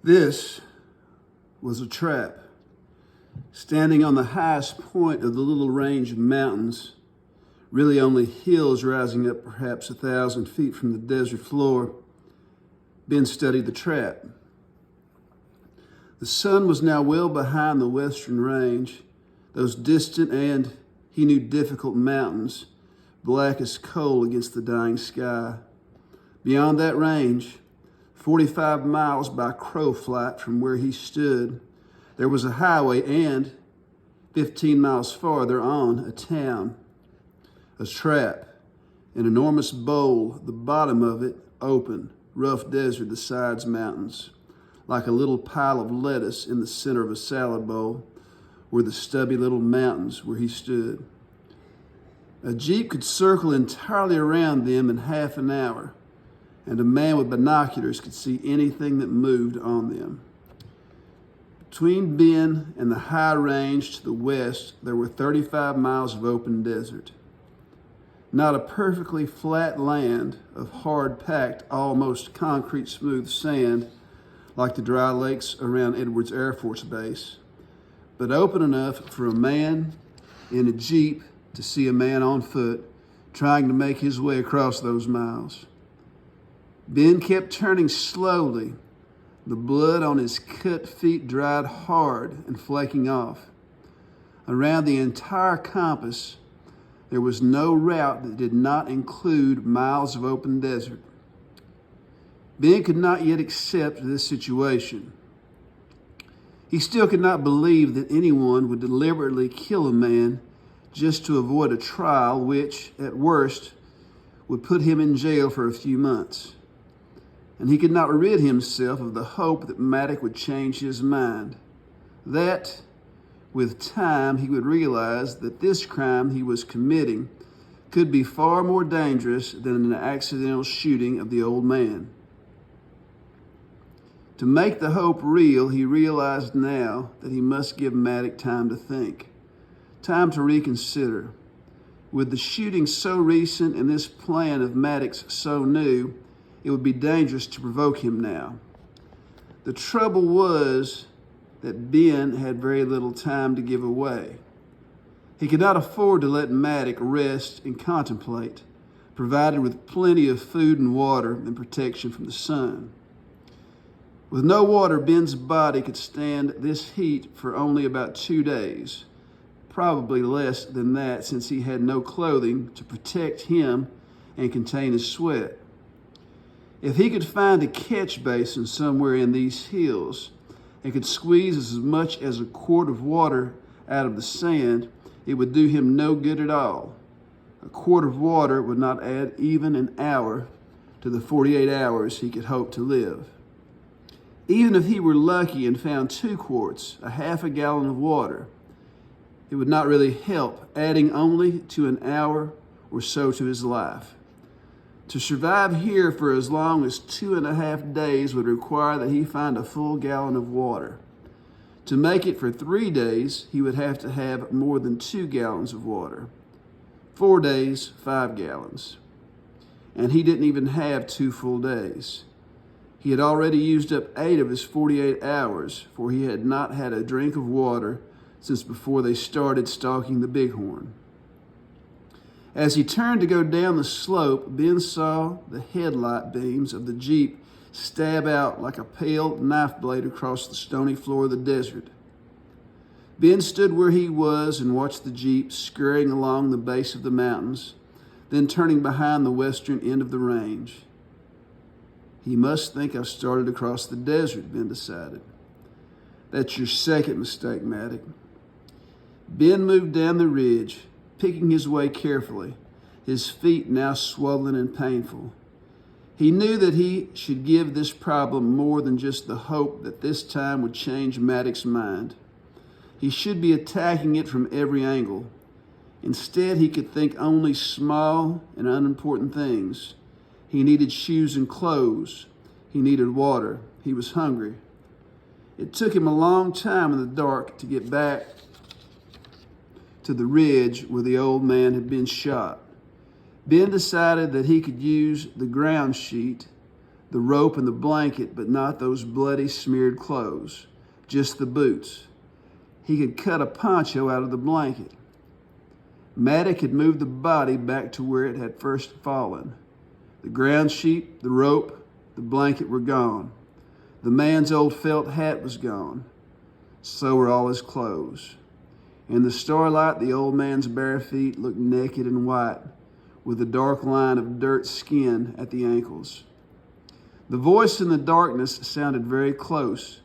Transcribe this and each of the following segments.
This was a trap. Standing on the highest point of the little range of mountains, really only hills rising up perhaps 1,000 feet from the desert floor, Ben studied the trap. The sun was now well behind the western range, those distant and, he knew, difficult mountains, black as coal against the dying sky. Beyond that range, 45 miles by crow flight from where he stood, there was a highway and, 15 miles farther on, a town. A trap, an enormous bowl, the bottom of it open, rough desert, the sides mountains. Like a little pile of lettuce in the center of a salad bowl were the stubby little mountains where he stood. A jeep could circle entirely around them in half an hour, and a man with binoculars could see anything that moved on them. Between Ben and the high range to the west, there were 35 miles of open desert. Not a perfectly flat land of hard-packed, almost concrete smooth sand like the dry lakes around Edwards Air Force Base, but open enough for a man in a jeep to see a man on foot trying to make his way across those miles. Ben kept turning slowly, the blood on his cut feet dried hard and flaking off. Around the entire compass, there was no route that did not include miles of open desert. Ben could not yet accept this situation. He still could not believe that anyone would deliberately kill a man just to avoid a trial which, at worst, would put him in jail for a few months. And he could not rid himself of the hope that Maddox would change his mind. That, with time, he would realize that this crime he was committing could be far more dangerous than an accidental shooting of the old man. To make the hope real, he realized now that he must give Maddox time to think, time to reconsider. With the shooting so recent and this plan of Maddox so new, it would be dangerous to provoke him now. The trouble was that Ben had very little time to give away. He could not afford to let Maddox rest and contemplate, provided with plenty of food and water and protection from the sun. With no water, Ben's body could stand this heat for only about 2 days, probably less than that since he had no clothing to protect him and contain his sweat. If he could find a catch basin somewhere in these hills and could squeeze as much as a quart of water out of the sand, it would do him no good at all. A quart of water would not add even an hour to the 48 hours he could hope to live. Even if he were lucky and found 2 quarts, a half a gallon of water, it would not really help, adding only to an hour or so to his life. To survive here for as long as 2.5 days would require that he find a full gallon of water. To make it for 3 days, he would have to have more than 2 gallons of water. 4 days, 5 gallons. And he didn't even have 2 full days. He had already used up 8 of his 48 hours, for he had not had a drink of water since before they started stalking the bighorn. As he turned to go down the slope, Ben saw the headlight beams of the Jeep stab out like a pale knife blade across the stony floor of the desert. Ben stood where he was and watched the Jeep scurrying along the base of the mountains, then turning behind the western end of the range. He must think I've started across the desert, Ben decided. That's your second mistake, Maddox. Ben moved down the ridge, picking his way carefully, his feet now swollen and painful. He knew that he should give this problem more than just the hope that this time would change Maddox's mind. He should be attacking it from every angle. Instead, he could think only small and unimportant things. He needed shoes and clothes. He needed water. He was hungry. It took him a long time in the dark to get back to the ridge where the old man had been shot. Ben decided that he could use the ground sheet, the rope and the blanket, but not those bloody, smeared clothes, just the boots. He could cut a poncho out of the blanket. Maddock had moved the body back to where it had first fallen. The ground sheet, the rope, the blanket were gone. The man's old felt hat was gone. So were all his clothes. In the starlight, the old man's bare feet looked naked and white, with a dark line of dirt skin at the ankles. The voice in the darkness sounded very close,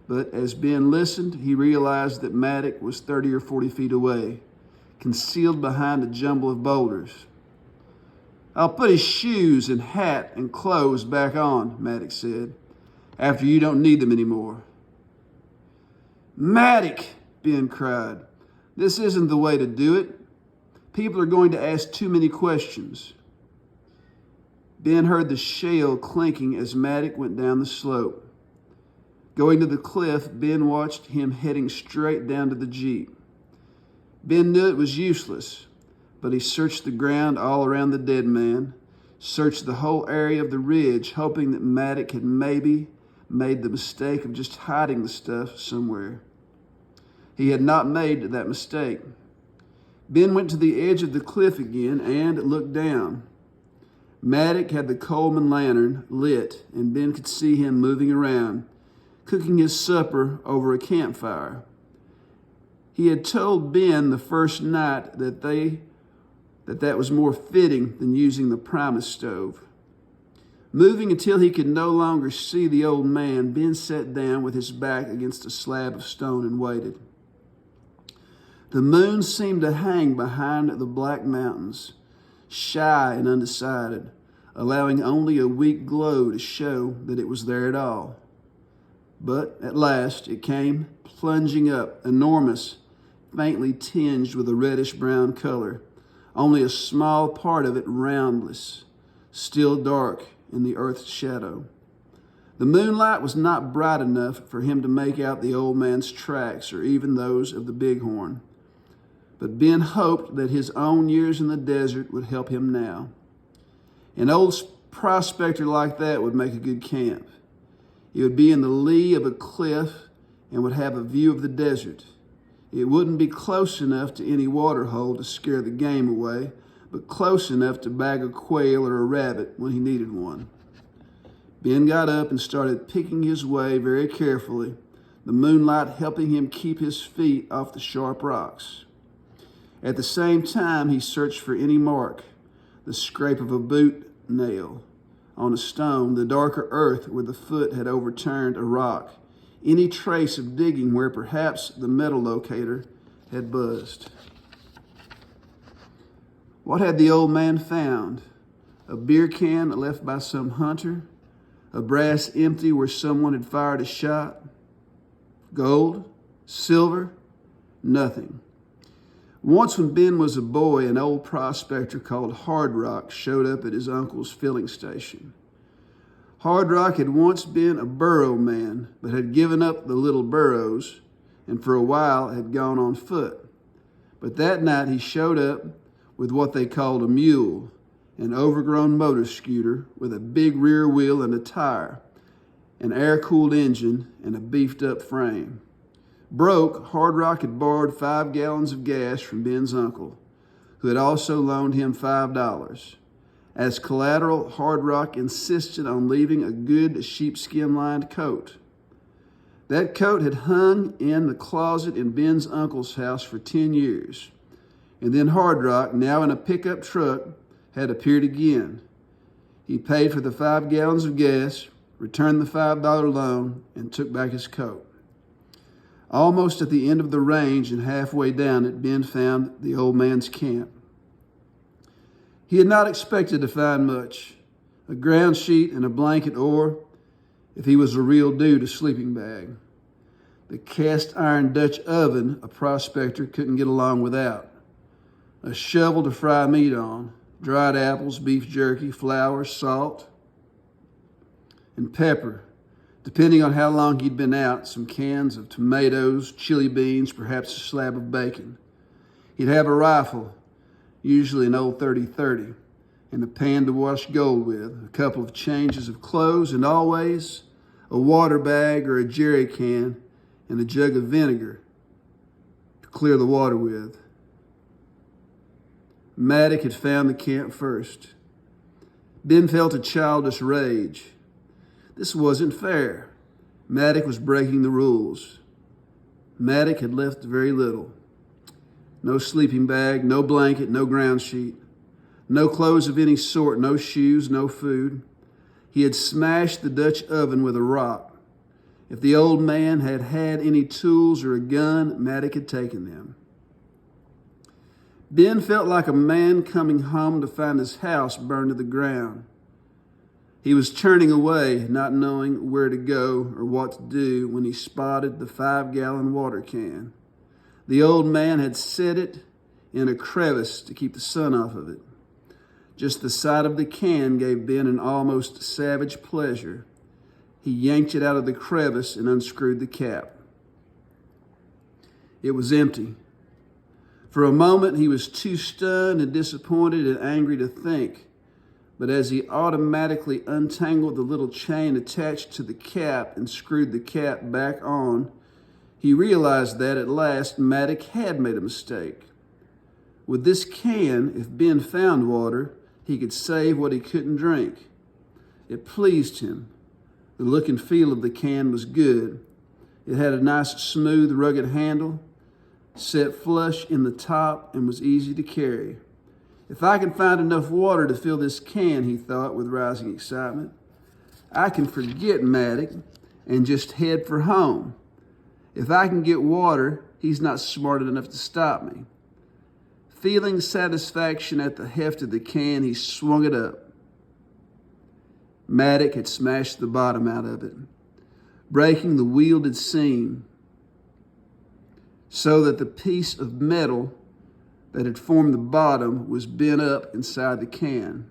but as Ben listened, he realized that Maddock was 30 or 40 feet away, concealed behind a jumble of boulders. "I'll put his shoes and hat and clothes back on," Maddock said, "after you don't need them anymore." "Maddock," Ben cried, "this isn't the way to do it. People are going to ask too many questions." Ben heard the shale clinking as Maddock went down the slope. Going to the cliff, Ben watched him heading straight down to the Jeep. Ben knew it was useless, but he searched the ground all around the dead man, searched the whole area of the ridge, hoping that Maddock had maybe made the mistake of just hiding the stuff somewhere. He had not made that mistake. Ben went to the edge of the cliff again and looked down. Maddock had the Coleman lantern lit, and Ben could see him moving around, cooking his supper over a campfire. He had told Ben the first night that was more fitting than using the Primus stove. Moving until he could no longer see the old man, Ben sat down with his back against a slab of stone and waited. The moon seemed to hang behind the black mountains, shy and undecided, allowing only a weak glow to show that it was there at all. But at last it came plunging up, enormous, faintly tinged with a reddish-brown color, only a small part of it roundless, still dark in the earth's shadow. The moonlight was not bright enough for him to make out the old man's tracks or even those of the bighorn. But Ben hoped that his own years in the desert would help him now. An old prospector like that would make a good camp. It would be in the lee of a cliff and would have a view of the desert. It wouldn't be close enough to any water hole to scare the game away, but close enough to bag a quail or a rabbit when he needed one. Ben got up and started picking his way very carefully, the moonlight helping him keep his feet off the sharp rocks. At the same time, he searched for any mark, the scrape of a boot nail on a stone, the darker earth where the foot had overturned a rock, any trace of digging where perhaps the metal locator had buzzed. What had the old man found? A beer can left by some hunter? A brass empty where someone had fired a shot? Gold? Silver? Nothing. Once when Ben was a boy, an old prospector called Hard Rock showed up at his uncle's filling station. Hard Rock had once been a burro man, but had given up the little burros and for a while had gone on foot. But that night he showed up with what they called a mule, an overgrown motor scooter with a big rear wheel and a tire, an air-cooled engine, and a beefed-up frame. Broke, Hard Rock had borrowed 5 gallons of gas from Ben's uncle, who had also loaned him $5. As collateral, Hard Rock insisted on leaving a good sheepskin-lined coat. That coat had hung in the closet in Ben's uncle's house for 10 years. And then Hard Rock, now in a pickup truck, had appeared again. He paid for the 5 gallons of gas, returned the $5 loan, and took back his coat. Almost at the end of the range and halfway down it, Ben found the old man's camp. He had not expected to find much. A ground sheet and a blanket or, if he was a real dude, a sleeping bag. The cast iron Dutch oven a prospector couldn't get along without. A shovel to fry meat on, dried apples, beef jerky, flour, salt, and pepper. Depending on how long he'd been out, some cans of tomatoes, chili beans, perhaps a slab of bacon. He'd have a rifle, usually an old .30-30, and a pan to wash gold with, a couple of changes of clothes, and always a water bag or a jerry can and a jug of vinegar to clear the water with. Maddock had found the camp first. Ben felt a childish rage. This wasn't fair. Maddock was breaking the rules. Maddock had left very little. No sleeping bag, no blanket, no ground sheet, no clothes of any sort, no shoes, no food. He had smashed the Dutch oven with a rock. If the old man had had any tools or a gun, Maddock had taken them. Ben felt like a man coming home to find his house burned to the ground. He was turning away, not knowing where to go or what to do, when he spotted the 5-gallon water can. The old man had set it in a crevice to keep the sun off of it. Just the sight of the can gave Ben an almost savage pleasure. He yanked it out of the crevice and unscrewed the cap. It was empty. For a moment, he was too stunned and disappointed and angry to think. But as he automatically untangled the little chain attached to the cap and screwed the cap back on, he realized that at last Maddock had made a mistake. With this can, if Ben found water, he could save what he couldn't drink. It pleased him. The look and feel of the can was good. It had a nice, smooth, rugged handle, set flush in the top, and was easy to carry. If I can find enough water to fill this can, he thought with rising excitement, I can forget Maddock and just head for home. If I can get water, he's not smart enough to stop me. Feeling satisfaction at the heft of the can, he swung it up. Maddock had smashed the bottom out of it, breaking the welded seam so that the piece of metal that had formed the bottom was bent up inside the can.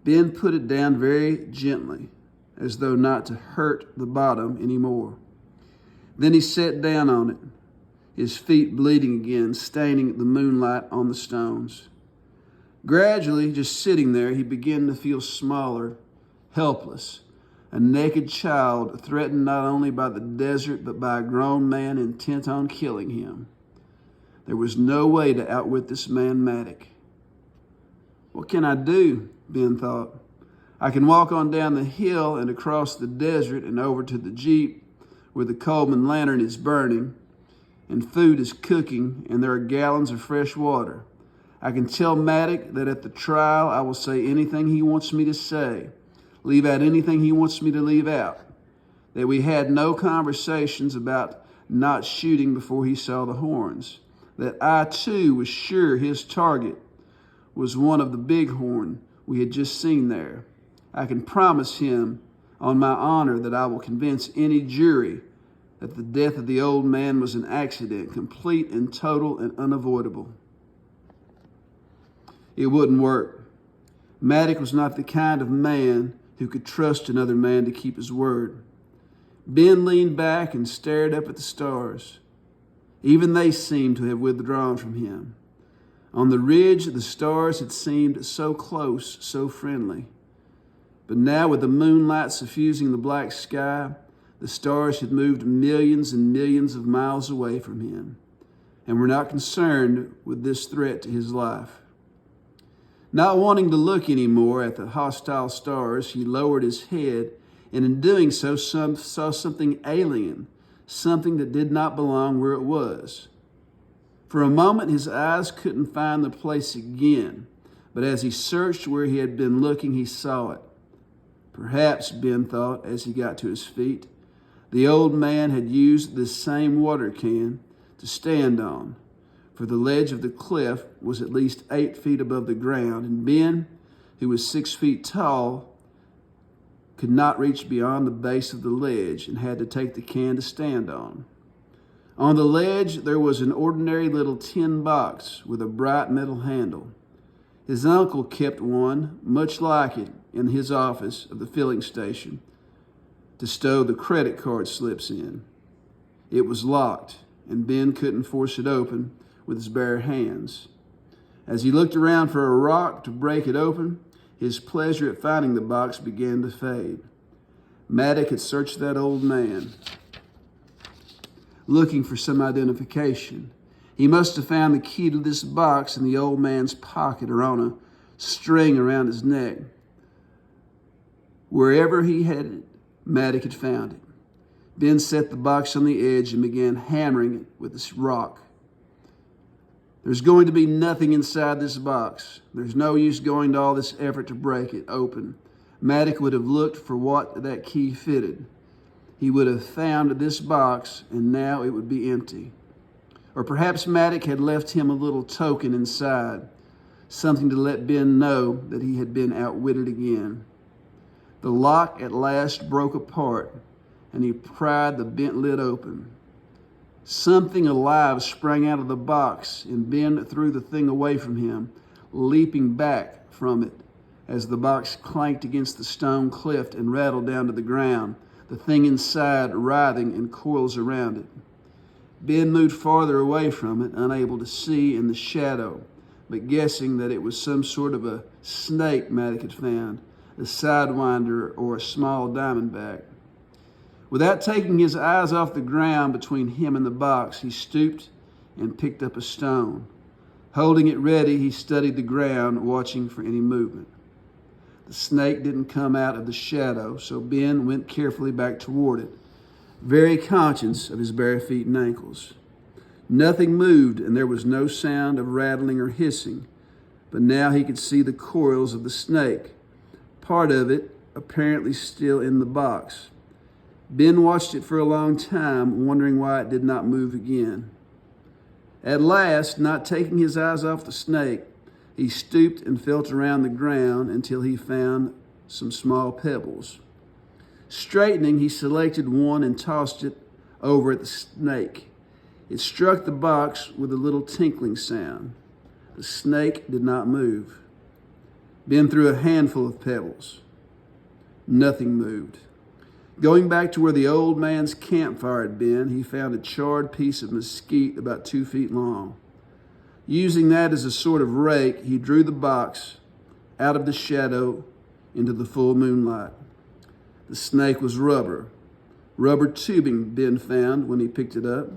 Ben put it down very gently, as though not to hurt the bottom anymore. Then he sat down on it, his feet bleeding again, staining the moonlight on the stones. Gradually, just sitting there, he began to feel smaller, helpless, a naked child threatened not only by the desert, but by a grown man intent on killing him. There was no way to outwit this man, Maddock. What can I do? Ben thought. I can walk on down the hill and across the desert and over to the Jeep where the Coleman lantern is burning and food is cooking and there are gallons of fresh water. I can tell Maddock that at the trial I will say anything he wants me to say, leave out anything he wants me to leave out, that we had no conversations about not shooting before he saw the horns, that I too was sure his target was one of the bighorn we had just seen there. I can promise him on my honor that I will convince any jury that the death of the old man was an accident, complete and total and unavoidable. It wouldn't work. Maddock was not the kind of man who could trust another man to keep his word. Ben leaned back and stared up at the stars. Even they seemed to have withdrawn from him. On the ridge, the stars had seemed so close, so friendly. But now, with the moonlight suffusing the black sky, the stars had moved millions and millions of miles away from him and were not concerned with this threat to his life. Not wanting to look anymore at the hostile stars, he lowered his head, and in doing so, saw something alien, something that did not belong where it was. For a moment, his eyes couldn't find the place again, but as he searched where he had been looking, he saw it. Perhaps, Ben thought as he got to his feet, the old man had used this same water can to stand on, for the ledge of the cliff was at least 8 feet above the ground, and Ben, who was 6 feet tall, could not reach beyond the base of the ledge and had to take the can to stand on. On the ledge, there was an ordinary little tin box with a bright metal handle. His uncle kept one, much like it, in his office of the filling station to stow the credit card slips in. It was locked, and Ben couldn't force it open with his bare hands. As he looked around for a rock to break it open, his pleasure at finding the box began to fade. Maddox had searched that old man, looking for some identification. He must have found the key to this box in the old man's pocket or on a string around his neck. Wherever he had it, Maddox had found it. Ben set the box on the edge and began hammering it with this rock. There's going to be nothing inside this box. There's no use going to all this effort to break it open. Maddox would have looked for what that key fitted. He would have found this box, and now it would be empty. Or perhaps Maddox had left him a little token inside, something to let Ben know that he had been outwitted again. The lock at last broke apart, and he pried the bent lid open. Something alive sprang out of the box, and Ben threw the thing away from him, leaping back from it as the box clanked against the stone cliff and rattled down to the ground, the thing inside writhing in coils around it. Ben moved farther away from it, unable to see in the shadow, but guessing that it was some sort of a snake Maddox had found, a sidewinder or a small diamondback. Without taking his eyes off the ground between him and the box, he stooped and picked up a stone. Holding it ready, he studied the ground, watching for any movement. The snake didn't come out of the shadow, so Ben went carefully back toward it, very conscious of his bare feet and ankles. Nothing moved, and there was no sound of rattling or hissing, but now he could see the coils of the snake, part of it apparently still in the box. Ben watched it for a long time, wondering why it did not move again. At last, not taking his eyes off the snake, he stooped and felt around the ground until he found some small pebbles. Straightening, he selected one and tossed it over at the snake. It struck the box with a little tinkling sound. The snake did not move. Ben threw a handful of pebbles. Nothing moved. Going back to where the old man's campfire had been, he found a charred piece of mesquite about 2 feet long. Using that as a sort of rake, he drew the box out of the shadow into the full moonlight. The snake was rubber tubing Ben found when he picked it up.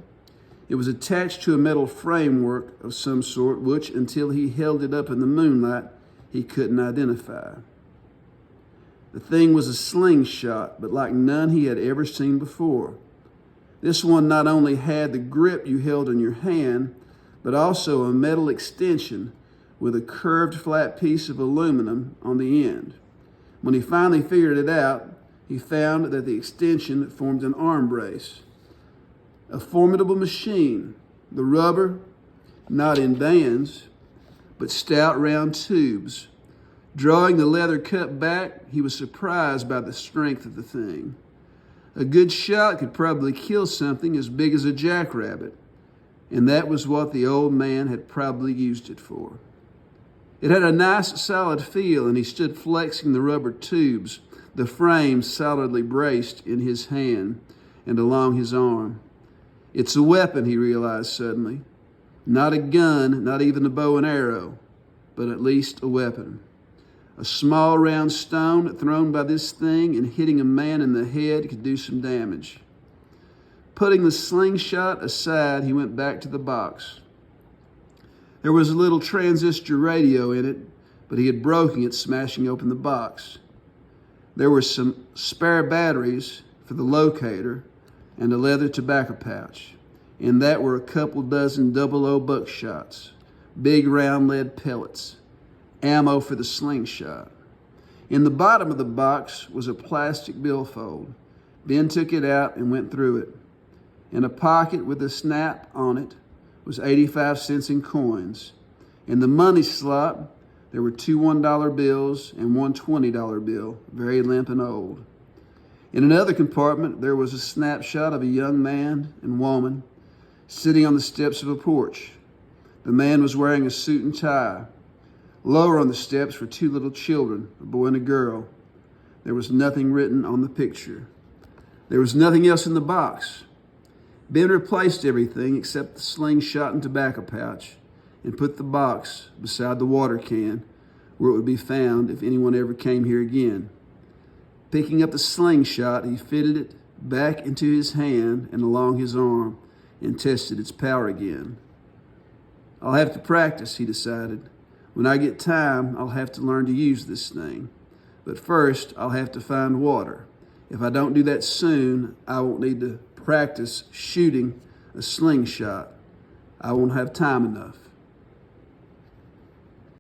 It was attached to a metal framework of some sort, which, until he held it up in the moonlight, he couldn't identify. The thing was a slingshot, but like none he had ever seen before. This one not only had the grip you held in your hand, but also a metal extension with a curved flat piece of aluminum on the end. When he finally figured it out, he found that the extension formed an arm brace. A formidable machine, the rubber, not in bands, but stout round tubes. Drawing the leather cup back, he was surprised by the strength of the thing. A good shot could probably kill something as big as a jackrabbit, and that was what the old man had probably used it for. It had a nice, solid feel, and he stood flexing the rubber tubes, the frame solidly braced in his hand and along his arm. It's a weapon, he realized suddenly. Not a gun, not even a bow and arrow, but at least a weapon. A small round stone thrown by this thing and hitting a man in the head could do some damage. Putting the slingshot aside, he went back to the box. There was a little transistor radio in it, but he had broken it, smashing open the box. There were some spare batteries for the locator and a leather tobacco pouch. In that were a couple dozen 00 buckshots, big round lead pellets, ammo for the slingshot. In the bottom of the box was a plastic billfold. Ben took it out and went through it. In a pocket with a snap on it was 85 cents in coins. In the money slot, there were 2 $1 bills and 1 $20 bill, very limp and old. In another compartment, there was a snapshot of a young man and woman sitting on the steps of a porch. The man was wearing a suit and tie. Lower on the steps were 2 little children, a boy and a girl. There was nothing written on the picture. There was nothing else in the box. Ben replaced everything except the slingshot and tobacco pouch and put the box beside the water can where it would be found if anyone ever came here again. Picking up the slingshot, he fitted it back into his hand and along his arm and tested its power again. I'll have to practice, he decided. When I get time, I'll have to learn to use this thing. But first, I'll have to find water. If I don't do that soon, I won't need to practice shooting a slingshot. I won't have time enough.